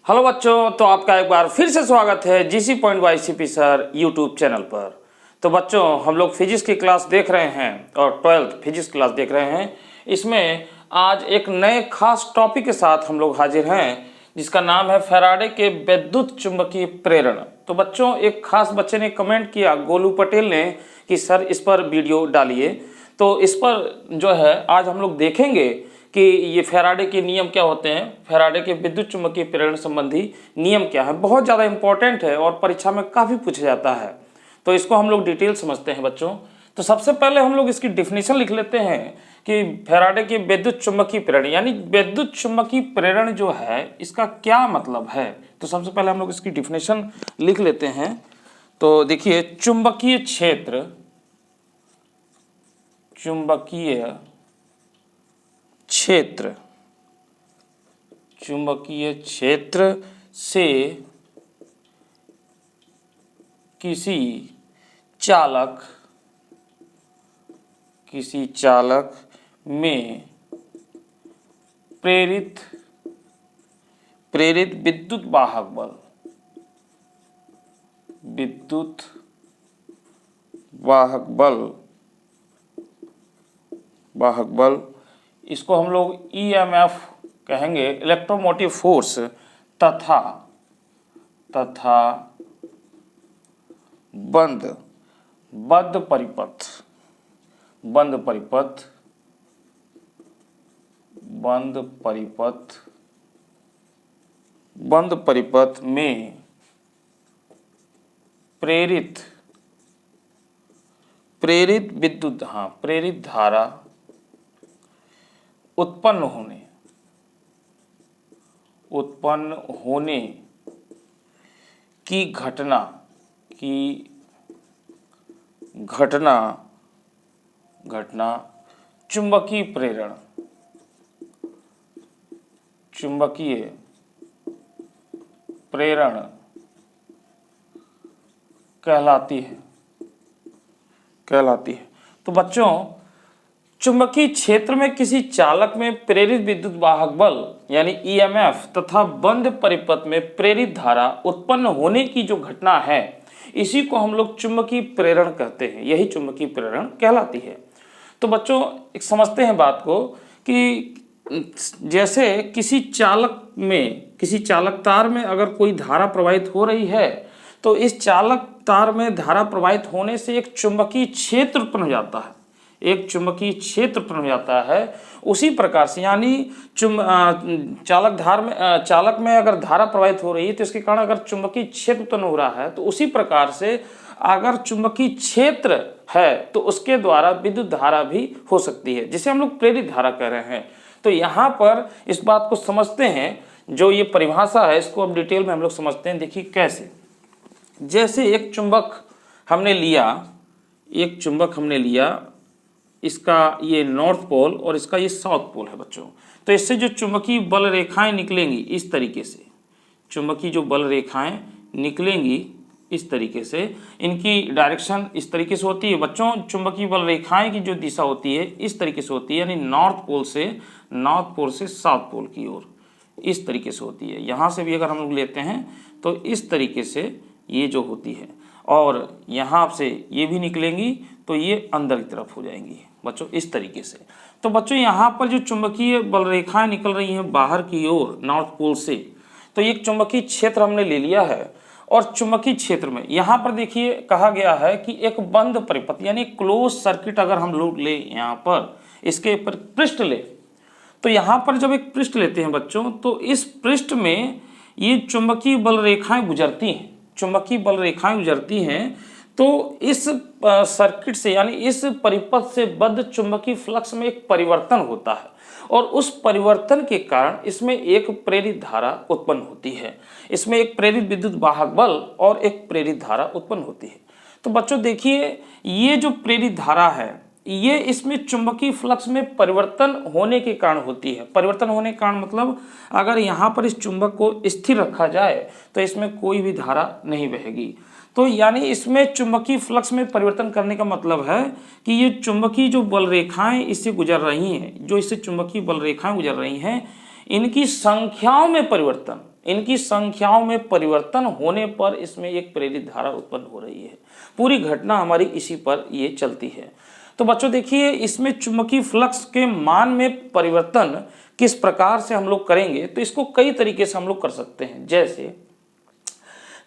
Hello बच्चों, तो आपका एक बार फिर से स्वागत है GC point by CP sir YouTube channel पर। तो बच्चों, हम लोग फिजिक्स की क्लास देख रहे हैं और 12th फिजिक्स क्लास देख रहे हैं। इसमें आज एक नए खास टॉपिक के साथ हम लोग हाजिर हैं, जिसका नाम है फैराडे के विद्युत चुंबकीय प्रेरण। तो बच्चों, एक खास बच्चे ने कमेंट किया, गोलू पटेल ने, कि सर इस पर वीडियो डालिए। तो इस पर जो है आज हम लोग देखेंगे कि ये फैराडे के नियम क्या होते हैं, फैराडे के विद्युत चुंबकीय प्रेरण संबंधी नियम क्या है। बहुत ज़्यादा इंपॉर्टेंट है और परीक्षा में काफ़ी पूछा जाता है। तो इसको हम लोग डिटेल समझते हैं बच्चों। तो सबसे पहले हम लोग इसकी डिफिनीशन लिख लेते हैं कि फैराडे के विद्युत चुंबकीय प्रेरण यानी विद्युत चुंबकीय प्रेरण जो है इसका क्या मतलब है। तो सबसे पहले हम लोग इसकी डिफिनीशन लिख लेते हैं। तो देखिए, चुंबकीय क्षेत्र, चुंबकीय क्षेत्र, चुंबकीय क्षेत्र से किसी चालक में प्रेरित विद्युत वाहक बल, इसको हम लोग ईएमएफ कहेंगे, इलेक्ट्रोमोटिव फोर्स, तथा बंद परिपथ में प्रेरित धारा उत्पन्न होने की घटना चुंबकीय प्रेरण कहलाती है। तो बच्चों, चुंबकीय क्षेत्र में किसी चालक में प्रेरित विद्युत वाहक बल यानी ईएमएफ तथा बंद परिपथ में प्रेरित धारा उत्पन्न होने की जो घटना है, इसी को हम लोग चुंबकीय प्रेरण कहते हैं। यही चुंबकीय प्रेरण कहलाती है। तो बच्चों, एक समझते हैं बात को कि जैसे किसी चालक तार में अगर कोई धारा प्रवाहित हो रही है, तो इस चालक तार में धारा प्रवाहित होने से एक चुंबकीय क्षेत्र उत्पन्न हो जाता है। उसी प्रकार से यानी चालक में अगर धारा प्रवाहित हो रही है, तो इसके कारण अगर चुंबकीय क्षेत्र उत्पन्न हो रहा है, तो उसी प्रकार से अगर चुंबकीय क्षेत्र है तो उसके द्वारा विद्युत धारा भी हो सकती है, जिसे हम लोग प्रेरित धारा कह रहे हैं। तो यहाँ पर इस बात को समझते हैं, जो ये परिभाषा है इसको अब डिटेल में हम लोग समझते हैं। देखिए कैसे, जैसे एक चुंबक हमने लिया, इसका ये नॉर्थ पोल और इसका ये साउथ पोल है बच्चों। तो इससे जो चुंबकीय बल रेखाएं निकलेंगी इस तरीके से, चुंबकीय जो बल रेखाएं निकलेंगी इस तरीके से, इनकी डायरेक्शन इस तरीके से होती है बच्चों। चुंबकीय बल रेखाएं की जो दिशा होती है इस तरीके से होती है, यानी नॉर्थ पोल से साउथ पोल की ओर इस तरीके से होती है। यहाँ से भी अगर हम लोग लेते हैं तो इस तरीके से ये जो होती है, और यहाँ से ये भी निकलेंगी तो ये अंदर की तरफ हो जाएंगी बच्चों, इस तरीके से। तो बच्चों, यहाँ पर जो चुंबकीय बल रेखाएं निकल रही हैं बाहर की ओर नॉर्थ पोल से, तो एक चुंबकीय क्षेत्र हमने ले लिया है। और चुंबकीय क्षेत्र में यहाँ पर देखिए कहा गया है कि एक बंद परिपथ यानी क्लोज सर्किट अगर हम लोग ले, यहाँ पर इसके ऊपर पृष्ठ ले, तो यहाँ पर जब एक पृष्ठ लेते हैं बच्चों, तो इस पृष्ठ में ये चुंबकीय बल रेखाएं गुजरती हैं। तो इस सर्किट से यानी इस परिपथ से बद्ध चुंबकीय फ्लक्स में एक परिवर्तन होता है, और उस परिवर्तन के कारण इसमें एक प्रेरित धारा उत्पन्न होती है। इसमें एक प्रेरित विद्युत वाहक बल और एक प्रेरित धारा उत्पन्न होती है। तो बच्चों देखिए, ये जो प्रेरित धारा है ये इसमें चुंबकीय फ्लक्स में परिवर्तन होने के कारण होती है। परिवर्तन होने के कारण मतलब अगर यहाँ पर इस चुंबक को स्थिर रखा जाए तो इसमें कोई भी धारा नहीं बहेगी। तो यानी इसमें चुंबकीय फ्लक्स में परिवर्तन करने का मतलब है कि ये चुंबकीय जो बल रेखाएं इससे गुजर रही हैं, जो इससे चुंबकीय बल रेखाएं गुजर रही हैं, इनकी संख्याओं में परिवर्तन, इनकी संख्याओं में परिवर्तन होने पर इसमें एक प्रेरित धारा उत्पन्न हो रही है। पूरी घटना हमारी इसी पर ये चलती है। तो बच्चों देखिए, इसमें चुंबकीय फ्लक्स के मान में परिवर्तन किस प्रकार से हम लोग करेंगे, तो इसको कई तरीके से हम लोग कर सकते हैं। जैसे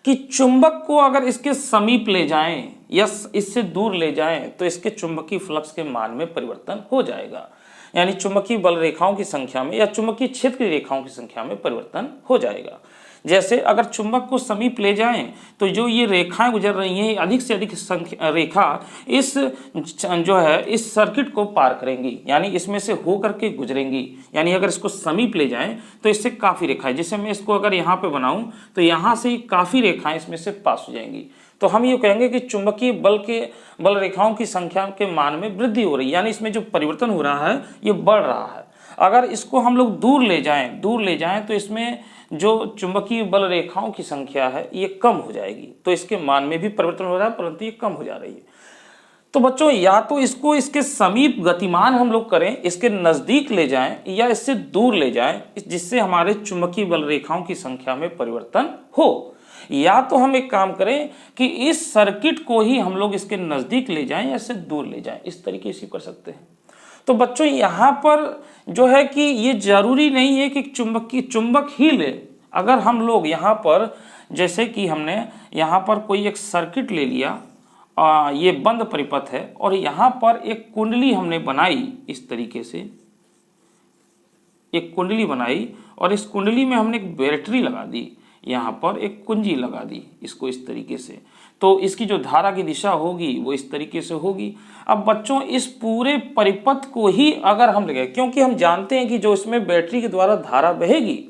कि चुंबक को अगर इसके समीप ले जाएं या इससे दूर ले जाएं तो इसके चुंबकीय फ्लक्स के मान में परिवर्तन हो जाएगा, यानी चुंबकीय बल रेखाओं की संख्या में या चुंबकीय क्षेत्र की रेखाओं की संख्या में परिवर्तन हो जाएगा। जैसे अगर चुंबक को समीप ले जाएं तो जो ये रेखाएं गुजर रही हैं, अधिक से अधिक संख्या रेखा इस जो है इस सर्किट को पार करेंगी, यानी इसमें से हो करके गुजरेंगी। यानी अगर इसको समीप ले जाएं तो इससे काफ़ी रेखाएं, जैसे मैं इसको अगर यहाँ पे बनाऊं तो यहाँ से काफ़ी रेखाएं इसमें से पास हो जाएंगी। तो हम ये कहेंगे कि चुंबकीय बल रेखाओं की संख्या के मान में वृद्धि हो रही है, यानी इसमें जो परिवर्तन हो रहा है ये बढ़ रहा है। अगर इसको हम लोग दूर ले जाएं तो इसमें जो चुंबकीय बल रेखाओं की संख्या है ये कम हो जाएगी, तो इसके मान में भी परिवर्तन हो रहा है, परंतु ये कम हो जा रही है। तो बच्चों, या तो इसको इसके समीप गतिमान हम लोग करें, इसके नज़दीक ले जाएं, या इससे दूर ले जाएं, जिससे हमारे चुंबकीय बल रेखाओं की संख्या में परिवर्तन हो। या तो हम एक काम करें कि इस सर्किट को ही हम लोग इसके नज़दीक ले जाएं या इससे दूर ले जाएं, इस तरीके से कर सकते हैं। तो बच्चों, यहाँ पर जो है कि ये जरूरी नहीं है कि चुंबक ही ले। अगर हम लोग यहाँ पर, जैसे कि हमने यहाँ पर कोई एक सर्किट ले लिया, ये बंद परिपथ है, और यहाँ पर एक कुंडली हमने बनाई, इस तरीके से एक कुंडली बनाई, और इस कुंडली में हमने एक बैटरी लगा दी, यहाँ पर एक कुंजी लगा दी, इसको इस तरीके से, तो इसकी जो धारा की दिशा होगी वो इस तरीके से होगी। अब बच्चों, इस पूरे परिपथ को ही अगर हम लगे, क्योंकि हम जानते हैं कि जो इसमें बैटरी के द्वारा धारा बहेगी,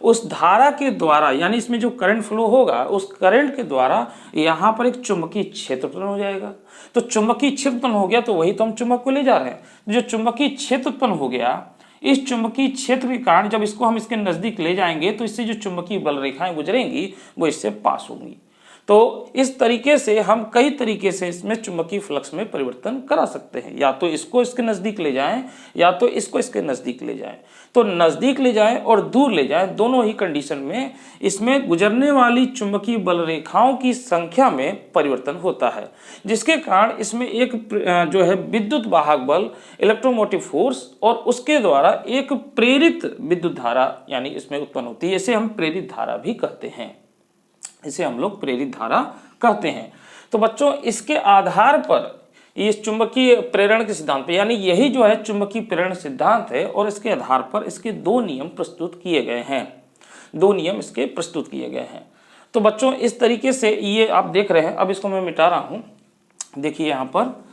उस धारा के द्वारा, यानी इसमें जो करंट फ्लो होगा, उस करंट के द्वारा यहाँ पर एक चुंबकीय क्षेत्र उत्पन्न हो जाएगा। तो चुंबकीय क्षेत्र उत्पन्न हो गया, तो वही तो हम चुंबक को ले जा रहे हैं। जो चुंबकीय क्षेत्र उत्पन्न हो गया, इस चुंबकीय क्षेत्र के कारण जब इसको हम इसके नज़दीक ले जाएंगे तो इससे जो चुंबकीय बल रेखाएं गुजरेंगी वो इससे पास होंगी। तो इस तरीके से हम कई तरीके से इसमें चुंबकीय फ्लक्स में परिवर्तन करा सकते हैं। या तो इसको इसके नज़दीक ले जाएं, या तो इसको इसके नज़दीक ले जाएं। तो नज़दीक ले जाएं और दूर ले जाएं, दोनों ही कंडीशन में इसमें गुजरने वाली चुंबकीय बल रेखाओं की संख्या में परिवर्तन होता है, जिसके कारण इसमें एक जो है विद्युत वाहक बल, इलेक्ट्रोमोटिव फोर्स, और उसके द्वारा एक प्रेरित विद्युत धारा यानी इसमें उत्पन्न होती है। इसे हम प्रेरित धारा भी कहते हैं, इसे हम लोग प्रेरित धारा कहते हैं। तो बच्चों, इसके आधार पर इस चुंबकीय प्रेरण के सिद्धांत पे, यानी यही जो है चुंबकीय प्रेरण सिद्धांत है, और इसके आधार पर इसके दो नियम प्रस्तुत किए गए हैं, दो नियम इसके प्रस्तुत किए गए हैं। तो बच्चों, इस तरीके से ये आप देख रहे हैं। अब इसको मैं मिटा रहा हूँ, देखिए यहाँ पर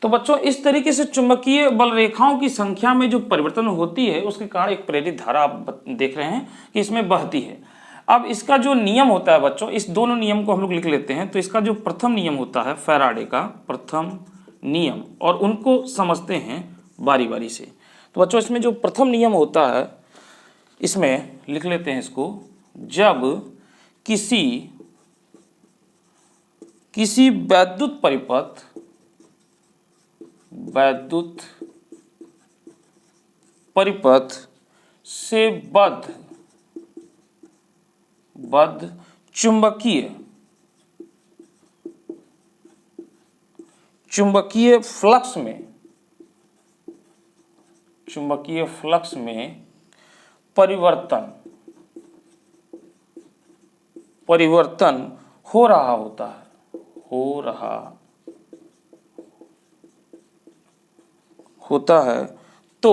तो बच्चों, इस तरीके से चुंबकीय बल रेखाओं की संख्या में जो परिवर्तन होती है उसके कारण एक प्रेरित धारा आप देख रहे हैं कि इसमें बहती है। अब इसका जो नियम होता है बच्चों, इस दोनों नियम को हम लोग लिख लेते हैं। तो इसका जो प्रथम नियम होता है, फैराडे का प्रथम नियम, और उनको समझते हैं बारी बारी से। तो बच्चों, इसमें जो प्रथम नियम होता है, इसमें लिख लेते हैं इसको। जब किसी वैद्युत परिपथ से बद्ध चुंबकीय फ्लक्स में परिवर्तन हो रहा होता है, तो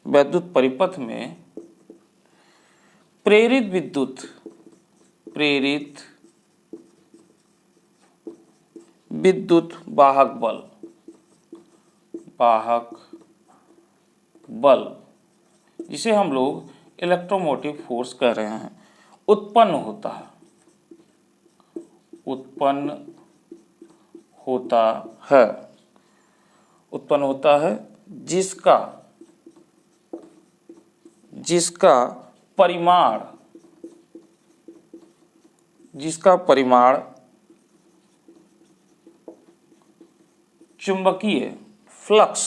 वैद्युत परिपथ में प्रेरित विद्युत वाहक बल, जिसे हम लोग इलेक्ट्रोमोटिव फोर्स कह रहे हैं, उत्पन्न होता है, जिसका जिसका परिमाण चुंबकीय फ्लक्स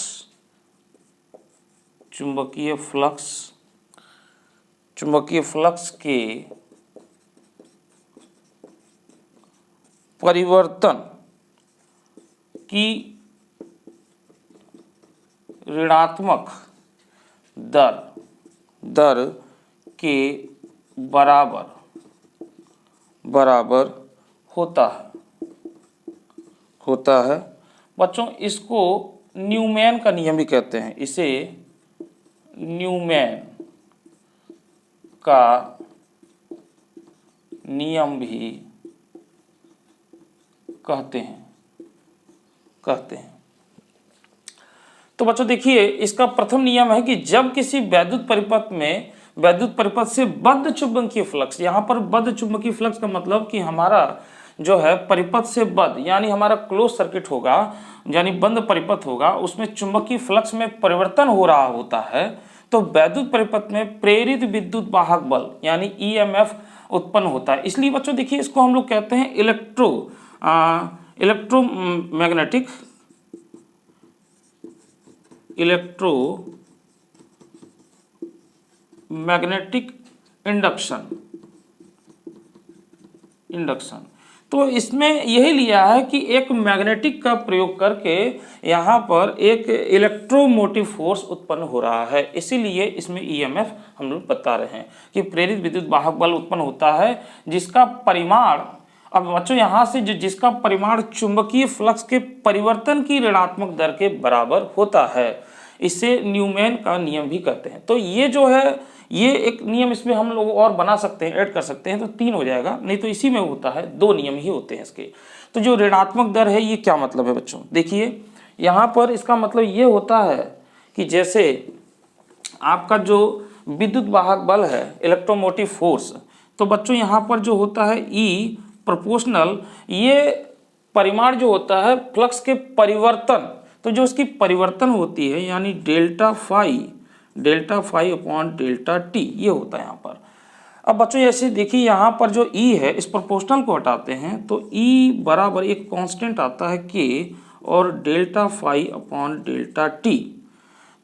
के परिवर्तन की ऋणात्मक दर के बराबर होता है। बच्चों इसको न्यूमैन का नियम भी कहते हैं, इसे न्यूमैन का नियम भी कहते हैं। तो बच्चों देखिए, इसका प्रथम नियम है कि जब किसी वैद्युत परिपथ से बद्ध चुंबकीय फ्लक्स, यहाँ पर बद्ध चुंबकीय फ्लक्स का मतलब कि हमारा जो है परिपथ से बद्ध यानी हमारा क्लोज सर्किट होगा, यानी बंद परिपथ होगा, उसमें चुंबकीय फ्लक्स में परिवर्तन हो रहा होता है, तो वैद्युत परिपथ में प्रेरित विद्युत वाहक बल यानी ईएमएफ उत्पन्न होता है। इसलिए बच्चों देखिए, इसको हम लोग कहते हैं इलेक्ट्रोमैग्नेटिक इंडक्शन। तो इसमें यही लिया है कि एक मैग्नेटिक का प्रयोग करके यहाँ पर एक इलेक्ट्रोमोटिव फोर्स उत्पन्न हो रहा है, इसीलिए इसमें ईएमएफ हम लोग बता रहे हैं कि प्रेरित विद्युत वाहक बल उत्पन्न होता है जिसका परिमाण, अब बच्चों यहाँ से जिसका परिमाण चुंबकीय फ्लक्स के परिवर्तन की ऋणात्मक दर के बराबर होता है, इसे न्यूमैन का नियम भी कहते हैं। तो ये जो है, ये एक नियम इसमें हम लोग और बना सकते हैं, ऐड कर सकते हैं, तो 3 हो जाएगा, नहीं तो इसी में होता है 2 नियम ही होते हैं इसके। तो जो ऋणात्मक दर है ये क्या मतलब है बच्चों, देखिए यहाँ पर इसका मतलब ये होता है कि जैसे आपका जो विद्युत वाहक बल है इलेक्ट्रोमोटिव फोर्स, तो बच्चों यहाँ पर जो होता है ई प्रोपोर्शनल, ये परिमाण जो होता है फ्लक्स के परिवर्तन, तो जो इसकी परिवर्तन होती है यानी delta phi upon delta T, ये होता है यहाँ पर। अब बच्चों ऐसे देखिए, यहाँ पर जो ई है इस प्रोपोर्शनल को हटाते हैं तो ई बराबर एक कांस्टेंट आता है के और delta phi upon delta T.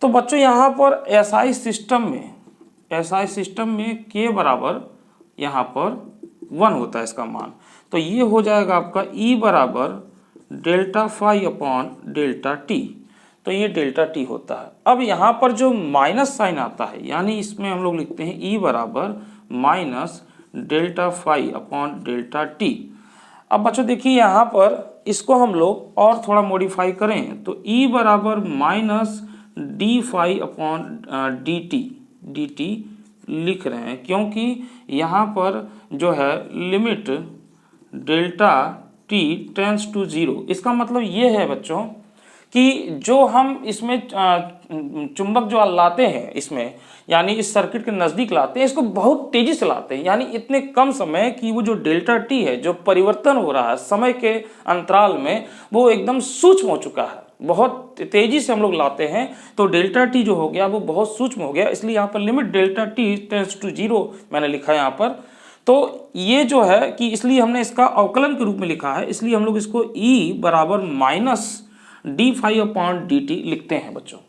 तो बच्चों यहाँ पर एसआई सिस्टम में के बराबर यहाँ पर 1 होता है इसका मान, तो ये हो जाएगा आपका ई बराबर delta phi upon delta T, तो ये डेल्टा टी होता है। अब यहाँ पर जो माइनस साइन आता है यानी इसमें हम लोग लिखते हैं ई बराबर minus delta phi upon delta T. अब बच्चों देखिए यहाँ पर इसको हम लोग और थोड़ा मॉडिफाई करें तो ई बराबर minus D phi upon D T लिख रहे हैं, क्योंकि यहाँ पर जो है limit delta T tends to 0। इसका मतलब ये है बच्चों कि जो हम इसमें चुंबक जो लाते हैं इसमें, यानी इस सर्किट के नज़दीक लाते हैं, इसको बहुत तेज़ी से लाते हैं, यानी इतने कम समय कि वो जो डेल्टा टी है जो परिवर्तन हो रहा है समय के अंतराल में, वो एकदम सूक्ष्म हो चुका है, बहुत तेज़ी से हम लोग लाते हैं, तो डेल्टा टी जो हो गया वो बहुत सूक्ष्म हो गया, इसलिए यहाँ पर limit delta T tends to 0 मैंने लिखा है यहाँ पर। तो ये जो है कि इसलिए हमने इसका अवकलन के रूप में लिखा है, इसलिए हम लोग इसको ई बराबर minus D phi upon D T लिखते हैं बच्चों,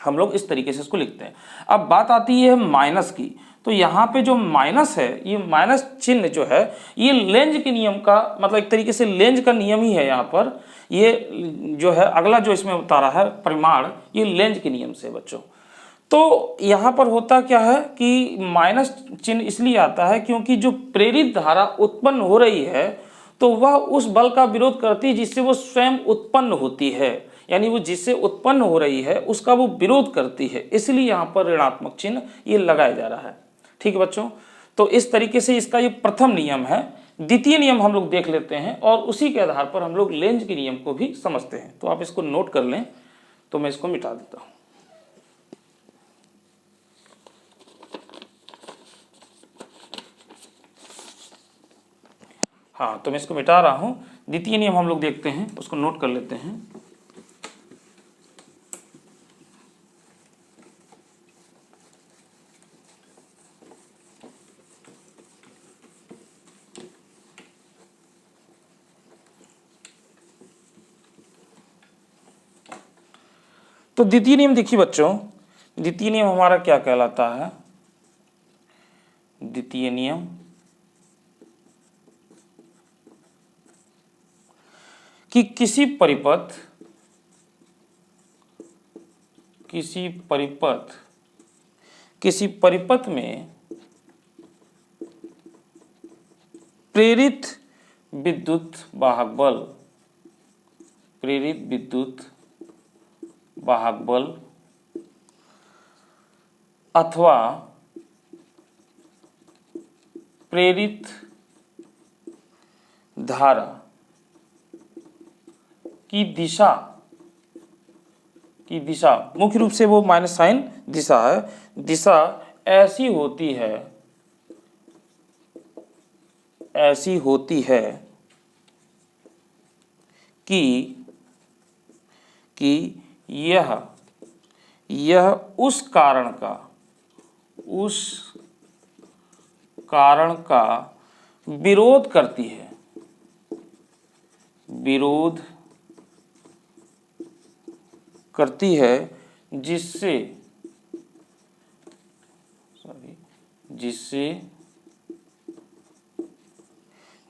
हम लोग इस तरीके से इसको लिखते हैं। अब बात आती है माइनस की, तो यहाँ पे जो माइनस है, ये माइनस चिन्ह जो है ये लेंज के नियम का, मतलब एक तरीके से लेंज का नियम ही है यहाँ पर, ये जो है अगला जो इसमें उतारा है परिमाण, ये लेंज के नियम से बच्चों। तो यहाँ पर होता क्या है कि माइनस चिन्ह इसलिए आता है क्योंकि जो प्रेरित धारा उत्पन्न हो रही है तो वह उस बल का विरोध करती है जिससे वो स्वयं उत्पन्न होती है, यानी वो जिससे उत्पन्न हो रही है उसका वो विरोध करती है, इसलिए यहाँ पर ऋणात्मक चिन्ह ये लगाया जा रहा है। ठीक है बच्चों, तो इस तरीके से इसका ये प्रथम नियम है। द्वितीय नियम हम लोग देख लेते हैं और उसी के आधार पर हम लोग लेंज के नियम को भी समझते हैं। तो आप इसको नोट कर लें, तो मैं इसको मिटा देता हूँ। हाँ, तो मैं इसको मिटा रहा हूँ। द्वितीय नियम हम लोग देखते हैं, उसको नोट कर लेते हैं। तो द्वितीय नियम देखिए बच्चों, द्वितीय नियम हमारा क्या कहलाता है? द्वितीय नियम कि किसी परिपथ में प्रेरित विद्युत वाहक बल अथवा प्रेरित धारा की दिशा मुख्य रूप से वो माइनस साइन दिशा है, दिशा ऐसी होती है कि यह उस कारण का विरोध करती है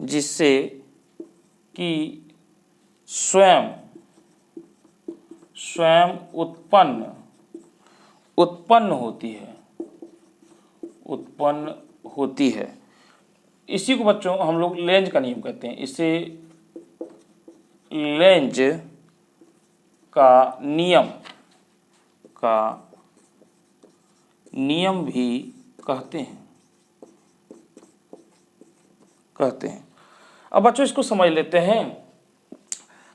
जिससे कि स्वयं उत्पन्न होती है। इसी को बच्चों हम लोग लेंज का नियम कहते हैं, इसे लेंज का नियम भी कहते हैं। अब बच्चों इसको समझ लेते हैं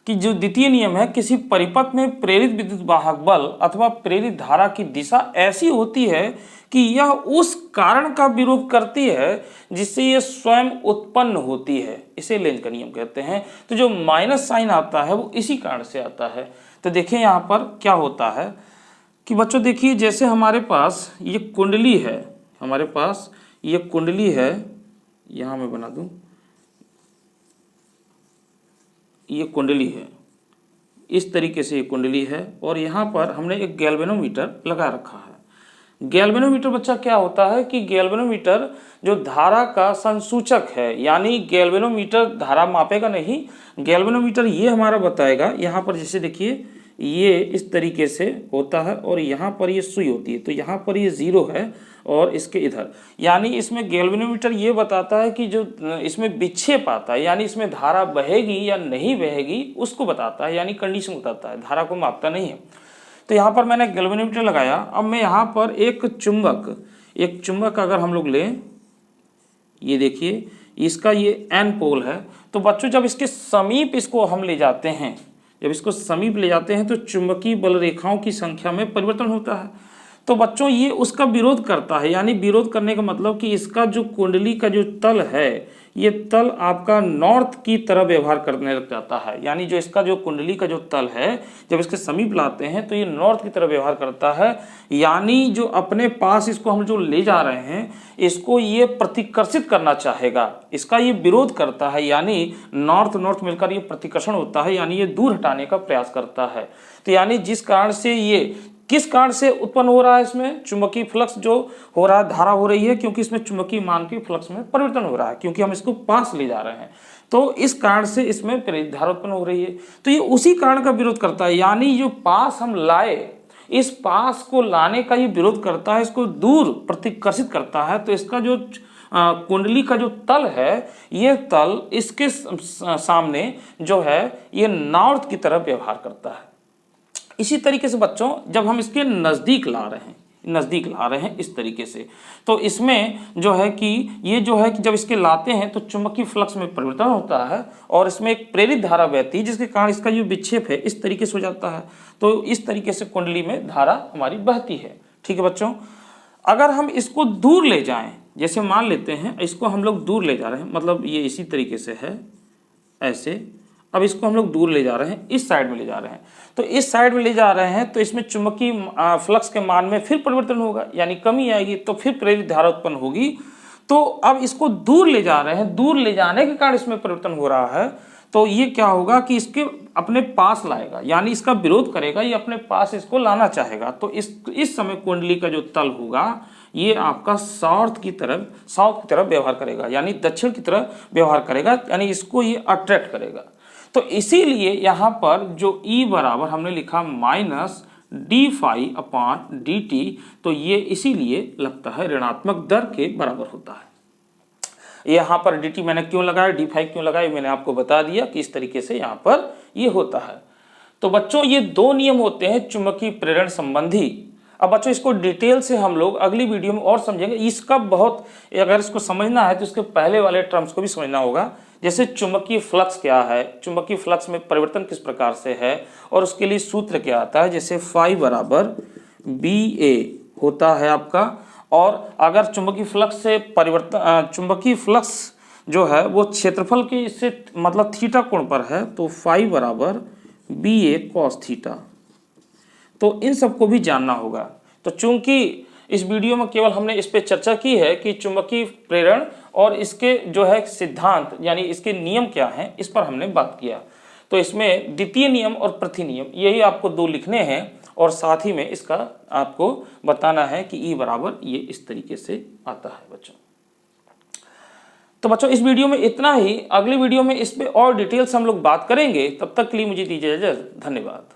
कि जो द्वितीय नियम है, किसी परिपथ में प्रेरित विद्युत वाहक बल अथवा प्रेरित धारा की दिशा ऐसी होती है कि यह उस कारण का विरोध करती है जिससे यह स्वयं उत्पन्न होती है, इसे लेंज का नियम कहते हैं। तो जो माइनस साइन आता है वो इसी कारण से आता है। तो देखिए यहाँ पर क्या होता है कि बच्चों देखिए, जैसे हमारे पास ये कुंडली है, यहाँ मैं बना दूं, ये कुंडली है, इस तरीके से ये कुंडली है और यहाँ पर हमने एक गैल्वेनोमीटर लगा रखा है। गैल्वेनोमीटर बच्चा क्या होता है कि गैल्वेनोमीटर जो धारा का संसूचक है, यानी गैल्वेनोमीटर धारा मापेगा नहीं, गैल्वेनोमीटर ये हमारा बताएगा। यहाँ पर जैसे देखिए ये इस तरीके से होता है और यहाँ पर ये सुई होती है, तो यहाँ पर ये 0 है और इसके इधर, यानी इसमें गैल्वेनोमीटर ये बताता है कि जो इसमें विक्षेप आता है, यानी इसमें धारा बहेगी या नहीं बहेगी उसको बताता है, यानी कंडीशन बताता है, धारा को मापता नहीं है। तो यहाँ पर मैंने गैल्वेनोमीटर लगाया। अब मैं यहाँ पर एक चुंबक अगर हम लोग लें, ये देखिए इसका ये N पोल है, तो बच्चों जब इसके समीप इसको हम ले जाते हैं, तो चुंबकीय बल रेखाओं की संख्या में परिवर्तन होता है। तो बच्चों ये उसका विरोध करता है, यानी विरोध करने का मतलब कि इसका जो कुंडली का जो तल है, ये तल आपका नॉर्थ की तरह व्यवहार करने लग जाता है, यानी जो इसका जो कुंडली का जो तल है जब इसके समीप लाते हैं तो ये नॉर्थ की तरह व्यवहार करता है, यानी जो अपने पास इसको हम जो ले जा रहे हैं इसको ये प्रतिकर्षित करना चाहेगा, इसका ये विरोध करता है, यानी नॉर्थ मिलकर ये प्रतिकर्षण होता है, यानी ये दूर हटाने का प्रयास करता है। तो यानी जिस कारण से ये किस कारण से उत्पन्न हो रहा है, इसमें चुंबकीय फ्लक्स जो हो रहा है, धारा हो रही है, क्योंकि इसमें चुंबकीय मान के फ्लक्स में परिवर्तन हो रहा है, क्योंकि हम इसको पास ले जा रहे हैं, तो इस कारण से इसमें प्रेरित धारा उत्पन्न हो रही है। तो ये उसी कारण का विरोध करता है, यानी जो पास हम लाए, इस पास को लाने का ये विरोध करता है, इसको दूर प्रतिकर्षित करता है। तो इसका जो कुंडली का जो तल है, ये तल इसके सामने जो है ये नॉर्थ की तरफ व्यवहार करता है। इसी तरीके से बच्चों जब हम इसके नज़दीक ला रहे हैं इस तरीके से, तो इसमें जो है कि ये जो है कि जब इसके लाते हैं तो चुंबकीय फ्लक्स में परिवर्तन होता है और इसमें एक प्रेरित धारा बहती है, जिसके कारण इसका जो विक्षेप है इस तरीके से हो जाता है। तो इस तरीके से कुंडली में धारा हमारी बहती है। ठीक है बच्चों, अगर हम इसको दूर ले जाएं, जैसे मान लेते हैं इसको हम लोग दूर ले जा रहे हैं, मतलब ये इसी तरीके से है ऐसे, अब इसको हम लोग दूर ले जा रहे हैं, इस साइड में ले जा रहे हैं, तो इस साइड में ले जा रहे हैं तो इसमें चुंबकीय फ्लक्स के मान में फिर परिवर्तन होगा, यानी कमी आएगी, तो फिर प्रेरित धारा उत्पन्न होगी। तो अब इसको दूर ले जा रहे हैं, दूर ले जाने के कारण इसमें परिवर्तन हो रहा है। तो ये क्या होगा कि इसके अपने पास लाएगा, यानी इसका विरोध करेगा, ये अपने पास इसको लाना चाहेगा। तो इस समय कुंडली का जो तल होगा ये आपका साउथ की तरफ व्यवहार करेगा, यानी दक्षिण की तरफ व्यवहार करेगा, यानी इसको ये अट्रैक्ट करेगा। तो इसीलिए यहाँ पर जो ई बराबर हमने लिखा -d∅/dt, तो ये इसीलिए लगता है ऋणात्मक दर के बराबर होता है। यहाँ पर dt मैंने क्यों लगाया, d∅ क्यों लगाया, मैंने आपको बता दिया कि इस तरीके से यहाँ पर ये होता है। तो बच्चों ये दो नियम होते हैं चुंबकीय प्रेरण संबंधी। अब बच्चों इसको डिटेल से हम लोग अगली वीडियो में और समझेंगे। इसका बहुत, अगर इसको समझना है तो इसके पहले वाले टर्म्स को भी समझना होगा, जैसे चुंबकीय फ्लक्स क्या है, चुंबकीय फ्लक्स में परिवर्तन किस प्रकार से है, और उसके लिए सूत्र क्या आता है, जैसे phi बराबर BA होता है आपका। और अगर चुंबकीय फ्लक्स से परिवर्तन, चुंबकीय फ्लक्स जो है वो क्षेत्रफल के इससे मतलब थीटा कोण पर है, तो phi बराबर BA cos थीटा। तो इन सबको भी जानना होगा। तो चूंकि इस वीडियो में केवल हमने इस पे चर्चा की है कि चुंबकीय प्रेरण और इसके जो है सिद्धांत यानी इसके नियम क्या हैं, इस पर हमने बात किया। तो इसमें द्वितीय नियम और प्रथम नियम यही आपको दो लिखने हैं, और साथ ही में इसका आपको बताना है कि ई बराबर ये इस तरीके से आता है बच्चों। तो बच्चों इस वीडियो में इतना ही, अगली वीडियो में इस पे और डिटेल से हम लोग बात करेंगे। तब तक के लिए मुझे दीजिए इजाजत, धन्यवाद।